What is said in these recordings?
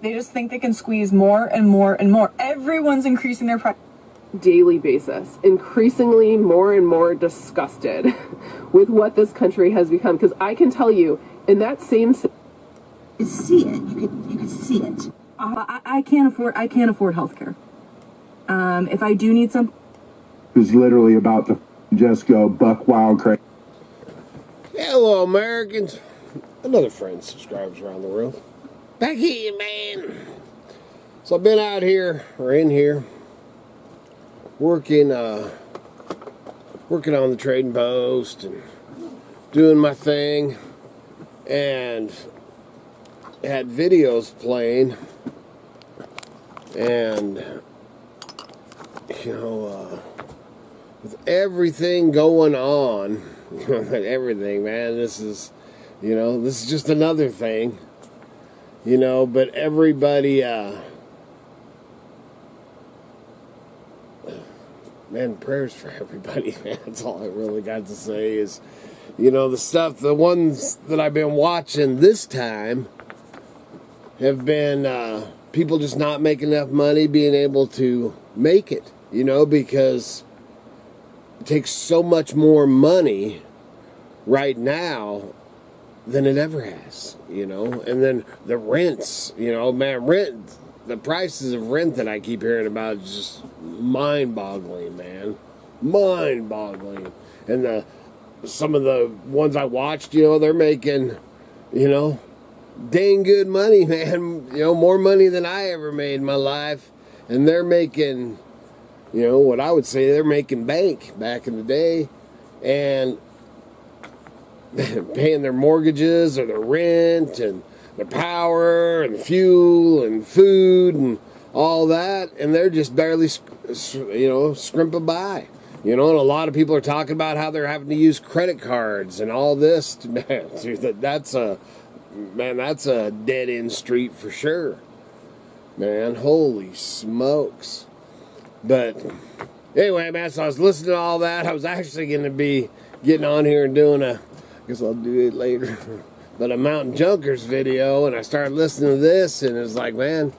They just think they can squeeze more and more and more. Everyone's increasing their price. Daily basis, increasingly more and more disgusted with what this country has become. Because I can tell you, in that same... You see it. You could see it. I can't afford healthcare. If I do need some... Is literally about to just go buck wild crazy. Hello, Americans. Another friend subscribes around the world. Back here, man. So I've been out here, or in here, working on the trading post and doing my thing, and had videos playing, and with everything going on, everything, man, this is just another thing, but everybody, man, prayers for everybody, man. That's all I really got to say is, the ones that I've been watching this time have been people just not making enough money being able to make it, because it takes so much more money right now than it ever has, and then the rents, man, the prices of rent that I keep hearing about is just mind-boggling, man. Mind-boggling. And some of the ones I watched, they're making, dang good money, man. More money than I ever made in my life. And they're making, what I would say they're making bank back in the day. And paying their mortgages or their rent and the power and fuel and food and all that, and they're just barely, scrimping by. And a lot of people are talking about how they're having to use credit cards and all this. Man, that's a dead end street for sure. Man, holy smokes. But anyway, man, so I was listening to all that. I was actually going to be getting on here and doing I guess I'll do it later. But a Mountain Junkers video, and I started listening to this, and it's like, man,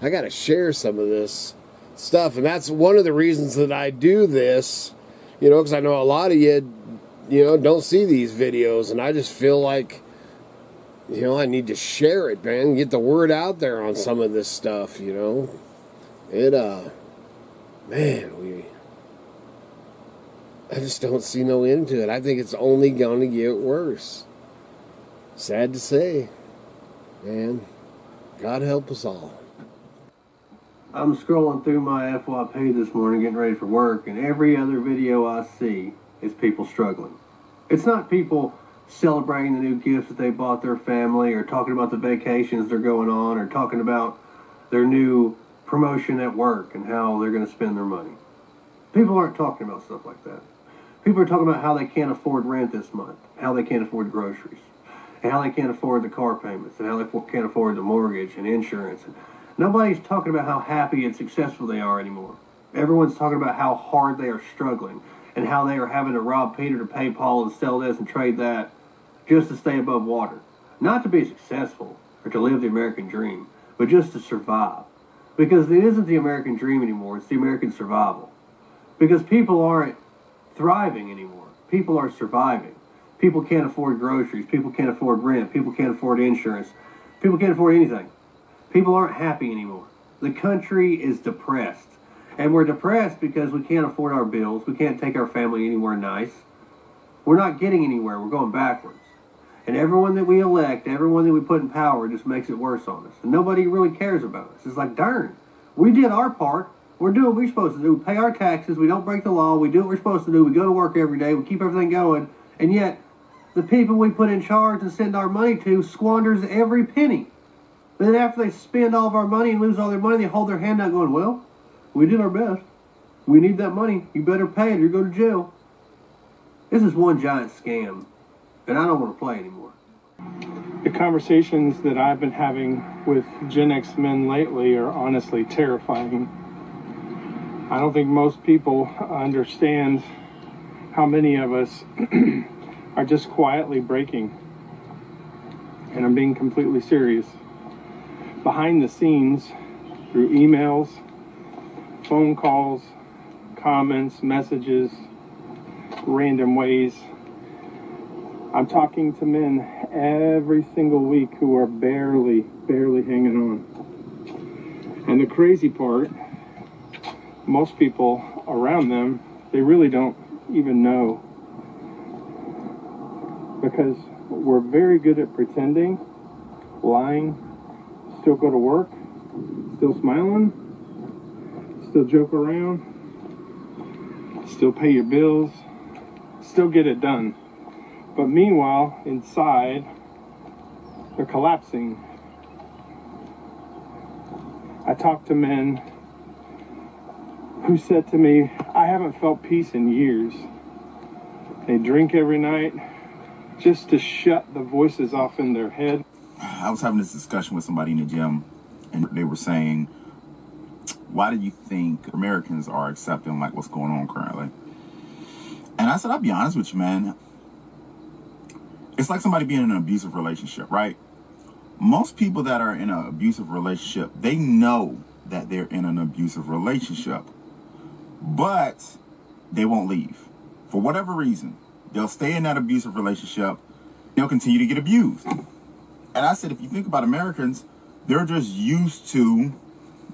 I got to share some of this stuff. And that's one of the reasons that I do this, because I know a lot of you, don't see these videos, and I just feel like, I need to share it, man, get the word out there on some of this stuff, I just don't see no end to it. I think it's only going to get worse. Sad to say, man. God help us all. I'm scrolling through my FYP this morning getting ready for work, and every other video I see is people struggling. It's not people celebrating the new gifts that they bought their family, or talking about the vacations they're going on, or talking about their new promotion at work and how they're going to spend their money. People aren't talking about stuff like that. People are talking about how they can't afford rent this month, how they can't afford groceries, and how they can't afford the car payments, and how they can't afford the mortgage and insurance. And nobody's talking about how happy and successful they are anymore. Everyone's talking about how hard they are struggling, and how they are having to rob Peter to pay Paul and sell this and trade that just to stay above water. Not to be successful or to live the American dream, but just to survive. Because it isn't the American dream anymore, it's the American survival. Because people aren't thriving anymore. People are surviving. People can't afford groceries. People can't afford rent. People can't afford insurance. People can't afford anything. People aren't happy anymore. The country is depressed. And we're depressed because we can't afford our bills. We can't take our family anywhere nice. We're not getting anywhere. We're going backwards. And everyone that we elect, everyone that we put in power just makes it worse on us. And nobody really cares about us. It's like, darn, we did our part. We're doing what we're supposed to do. We pay our taxes. We don't break the law. We do what we're supposed to do. We go to work every day. We keep everything going. And yet, the people we put in charge and send our money to squanders every penny. Then after they spend all of our money and lose all their money, they hold their hand out going, well, we did our best. We need that money. You better pay it or you go to jail. This is one giant scam, and I don't want to play anymore. The conversations that I've been having with Gen X men lately are honestly terrifying. I don't think most people understand how many of us are just quietly breaking. And I'm being completely serious. behind the scenes through emails, phone calls, comments, messages, random ways. I'm talking to men every single week who are barely hanging on. And the crazy part, most people around them, they really don't even know, because we're very good at pretending, lying, still go to work, still smiling, still joke around, still pay your bills, still get it done. But meanwhile, inside, they're collapsing. I talked to men who said to me, I haven't felt peace in years. They drink every night just to shut the voices off in their head. I was having this discussion with somebody in the gym, and they were saying, why do you think Americans are accepting like what's going on currently? And I said, I'll be honest with you, man. It's like somebody being in an abusive relationship, right? Most people that are in an abusive relationship, they know that they're in an abusive relationship, but they won't leave. For whatever reason, they'll stay in that abusive relationship. They'll continue to get abused. And I said, if you think about Americans, they're just used to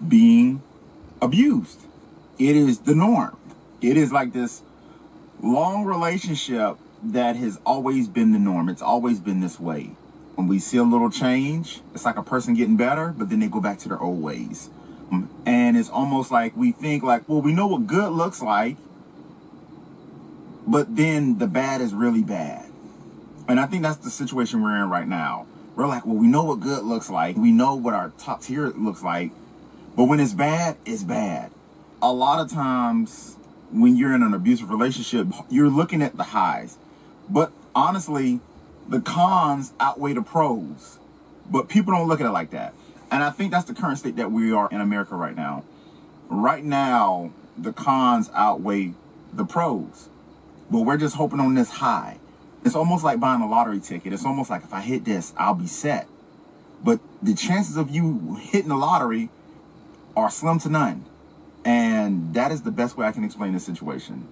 being abused. It is the norm. It is like this long relationship that has always been the norm. It's always been this way. When we see a little change, it's like a person getting better, but then they go back to their old ways. And it's almost like we think like, well, we know what good looks like, but then the bad is really bad. And I think that's the situation we're in right now. We're like, well, we know what good looks like. We know what our top tier looks like. But when it's bad, it's bad. A lot of times when you're in an abusive relationship, you're looking at the highs. But honestly, the cons outweigh the pros. But people don't look at it like that. And I think that's the current state that we are in America right now. Right now, the cons outweigh the pros. But we're just hoping on this high. It's almost like buying a lottery ticket. It's almost like if I hit this, I'll be set. But the chances of you hitting the lottery are slim to none. And that is the best way I can explain this situation.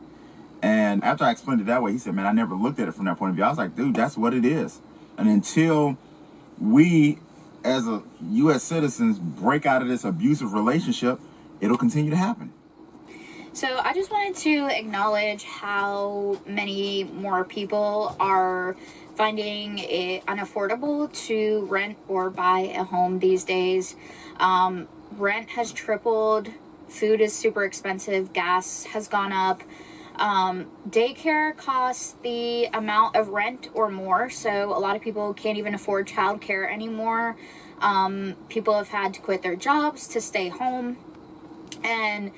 And after I explained it that way, he said, man, I never looked at it from that point of view. I was like, dude, that's what it is. And until we, as a U.S. citizens, break out of this abusive relationship, it'll continue to happen. So I just wanted to acknowledge how many more people are finding it unaffordable to rent or buy a home these days. Rent has tripled. Food is super expensive. Gas has gone up. Daycare costs the amount of rent or more, so a lot of people can't even afford childcare anymore. People have had to quit their jobs to stay home, and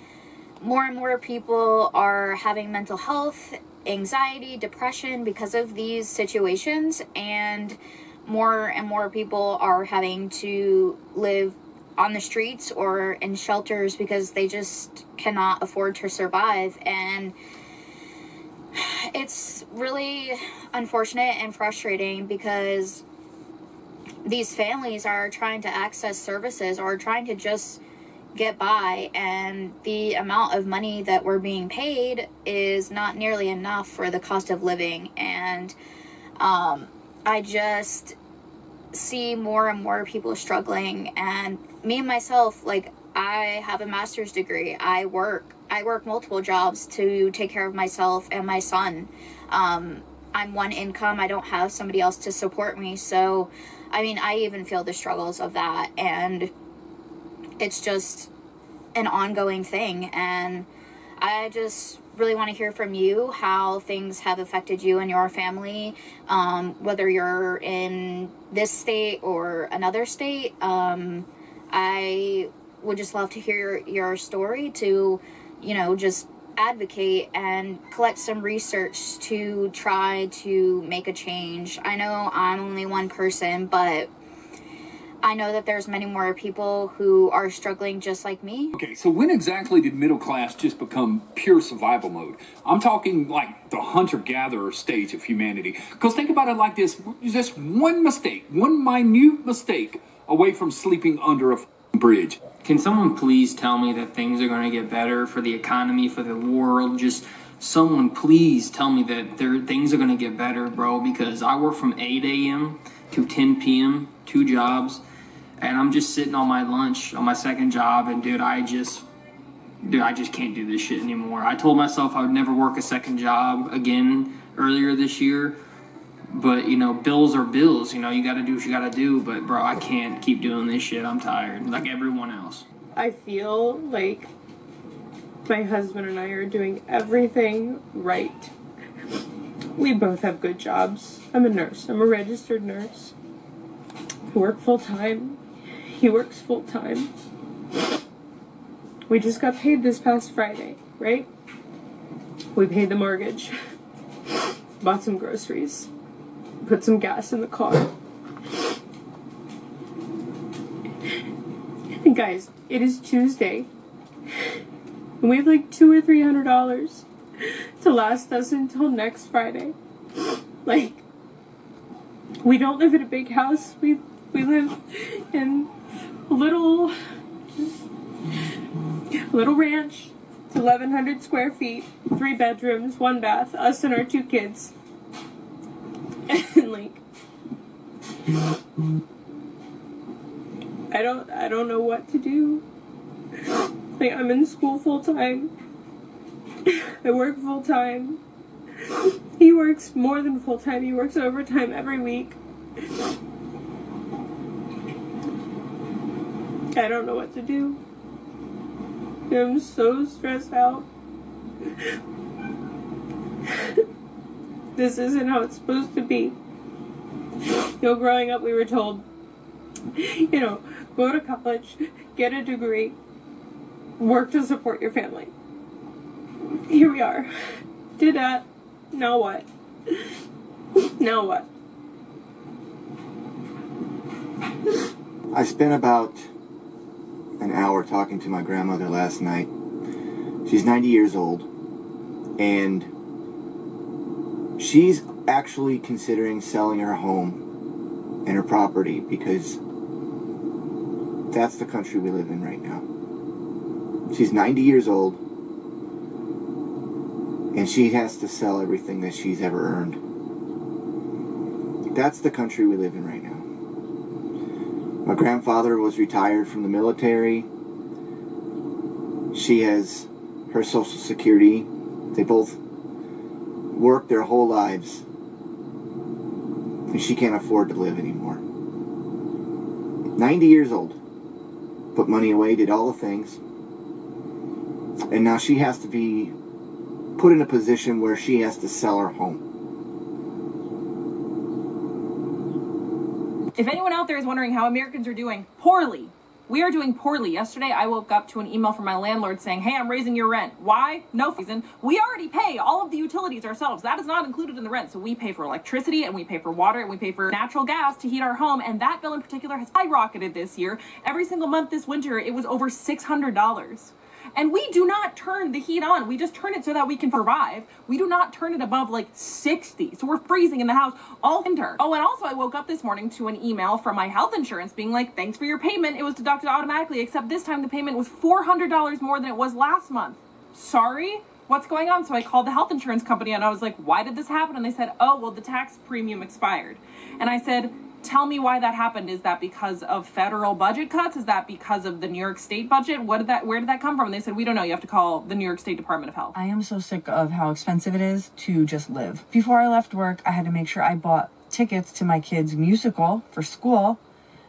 more people are having mental health, anxiety, depression because of these situations, and more people are having to live on the streets or in shelters because they just cannot afford to survive. And it's really unfortunate and frustrating because these families are trying to access services or trying to just get by, and the amount of money that we're being paid is not nearly enough for the cost of living. And I just see more and more people struggling, and me myself, like, I have a master's degree. I work multiple jobs to take care of myself and my son. I'm one income. I don't have somebody else to support me. So, I mean, I even feel the struggles of that, and it's just an ongoing thing. And I just really want to hear from you how things have affected you and your family, whether you're in this state or another state. I would just love to hear your story to, just advocate and collect some research to try to make a change. I know I'm only one person, but I know that there's many more people who are struggling just like me. Okay, so when exactly did middle class just become pure survival mode? I'm talking like the hunter-gatherer stage of humanity. Because think about it like this, just one mistake, one minute mistake away from sleeping under a bridge. Can someone please tell me that things are going to get better for the economy, for the world? Just someone please tell me that things are going to get better, bro, because I work from 8 a.m. to 10 p.m., 2 jobs, and I'm just sitting on my lunch on my second job, and dude, I just can't do this shit anymore. I told myself I would never work a second job again earlier this year, but, you know, bills are bills. You know, you got to do what you got to do, but, bro, I can't keep doing this shit. I'm tired, like everyone else. I feel like my husband and I are doing everything right. We both have good jobs. I'm a nurse. I'm a registered nurse. I work full-time. He works full-time. We just got paid this past Friday, right? We paid the mortgage. Bought some groceries. Put some gas in the car. And guys, it is Tuesday. And we have like $200 or $300 to last us until next Friday. Like, we don't live in a big house. We live in a little ranch. It's 1,100 square feet, 3 bedrooms, 1 bath, us and our 2 kids. And like, I don't know what to do. Like, I'm in school full time. I work full time. He works more than full time. He works overtime every week. I don't know what to do. I'm so stressed out. This isn't how it's supposed to be. You know, growing up we were told, you know, go to college, get a degree, work to support your family. Here we are. Did that. Now what? Now what? I spent about an hour talking to my grandmother last night. She's 90 years old, and she's actually considering selling her home and her property because that's the country we live in right now. She's 90 years old, and she has to sell everything that she's ever earned. That's the country we live in right now. My grandfather was retired from the military. She has her Social Security. They both worked their whole lives, and she can't afford to live anymore. 90 years old. Put money away, did all the things. And now she has to be put in a position where she has to sell her home. If anyone out there is wondering how Americans are doing, poorly. We are doing poorly. Yesterday, I woke up to an email from my landlord saying, hey, I'm raising your rent. Why? No reason. We already pay all of the utilities ourselves. That is not included in the rent. So we pay for electricity, and we pay for water, and we pay for natural gas to heat our home. And that bill in particular has skyrocketed this year. Every single month this winter, it was over $600. And we do not turn the heat on. We just turn it so that we can survive. We do not turn it above like 60. So we're freezing in the house all winter. Oh, and also I woke up this morning to an email from my health insurance being like, thanks for your payment. It was deducted automatically, except this time the payment was $400 more than it was last month. Sorry? What's going on? So I called the health insurance company and I was like, why did this happen? And they said, oh, well, the tax premium expired. And I said, tell me why that happened. Is that because of federal budget cuts? Is that because of the New York State budget? Where did that come from? And they said, we don't know. You have to call the New York State Department of Health. I am so sick of how expensive it is to just live. Before I left work, I had to make sure I bought tickets to my kids' musical for school.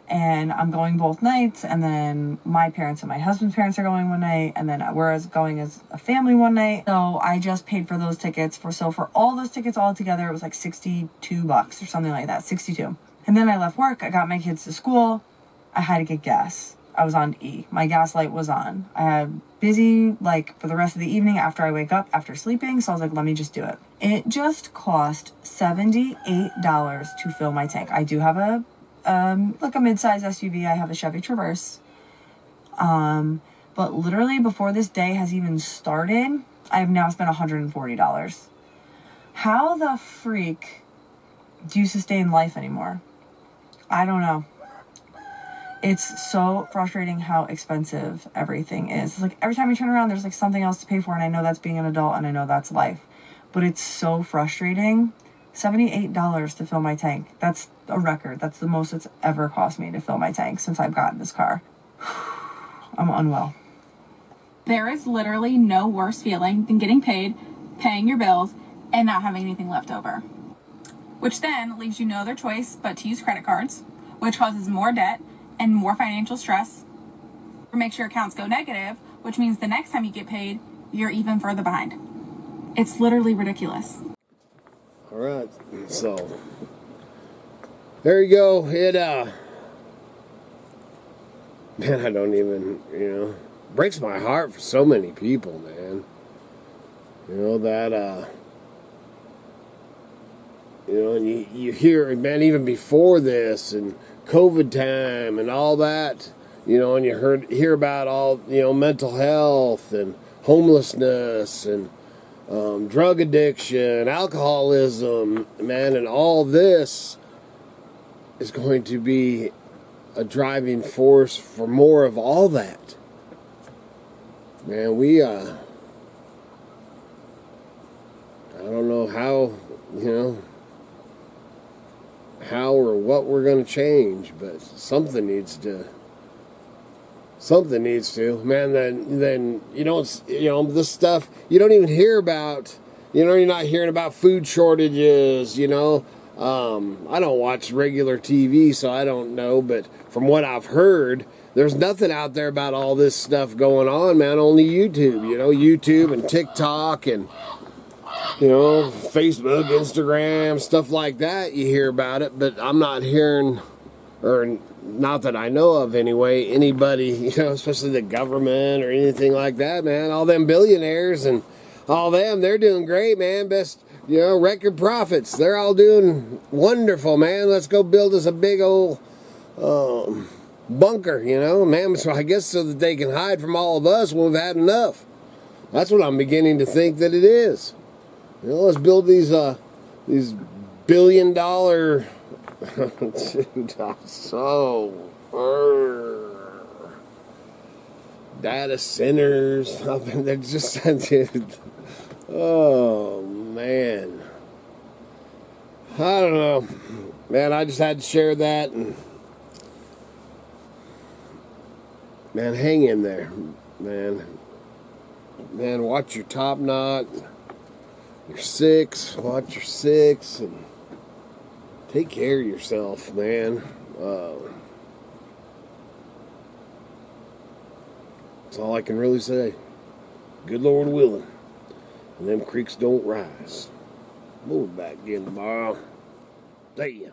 And I'm going both nights. And then my parents and my husband's parents are going one night. And then we're going as a family one night. So I just paid for those tickets. For all those tickets all together, it was like $62 or something like that. 62. And then I left work, I got my kids to school, I had to get gas. I was on E. My gas light was on. I had busy, like, for the rest of the evening after I wake up, after sleeping, so I was like, let me just do it. It just cost $78 to fill my tank. I do have a mid-size SUV, I have a Chevy Traverse. But literally before this day has even started, I have now spent $140. How the freak do you sustain life anymore? I don't know. It's so frustrating how expensive everything is. It's like every time you turn around, there's like something else to pay for, and I know that's being an adult, and I know that's life. But it's so frustrating. $78 to fill my tank. That's a record. That's the most it's ever cost me to fill my tank since I've gotten this car. I'm unwell. There is literally no worse feeling than getting paid, paying your bills, and not having anything left over. Which then leaves you no other choice but to use credit cards, which causes more debt and more financial stress, or makes your accounts go negative, which means the next time you get paid, you're even further behind. It's literally ridiculous. All right, so there you go. Man, I don't even, breaks my heart for so many people, man. And you hear, man, even before this and COVID time and all that, and you hear about all, mental health and homelessness and drug addiction, alcoholism, man, and all this is going to be a driving force for more of all that. Man, I don't know how or what we're going to change, but something needs to, man. Then this stuff you don't even hear about. You're not hearing about food shortages. I don't watch regular TV, so I don't know, but from what I've heard, there's nothing out there about all this stuff going on, man. Only YouTube, YouTube and TikTok and Facebook, Instagram, stuff like that. You hear about it, but I'm not hearing, or not that I know of anyway, anybody, especially the government or anything like that, man. All them billionaires and all them, they're doing great, man. Best, record profits. They're all doing wonderful, man. Let's go build us a big old bunker, man. So I guess so that they can hide from all of us when we've had enough. That's what I'm beginning to think that it is. Let's build these $billion data centers. They're just, oh man, I don't know, man. I just had to share that, and man, hang in there, man. Watch your top knot. Watch your six, and take care of yourself, man. That's all I can really say. Good Lord willing, and them creeks don't rise. We'll be back again tomorrow. See ya.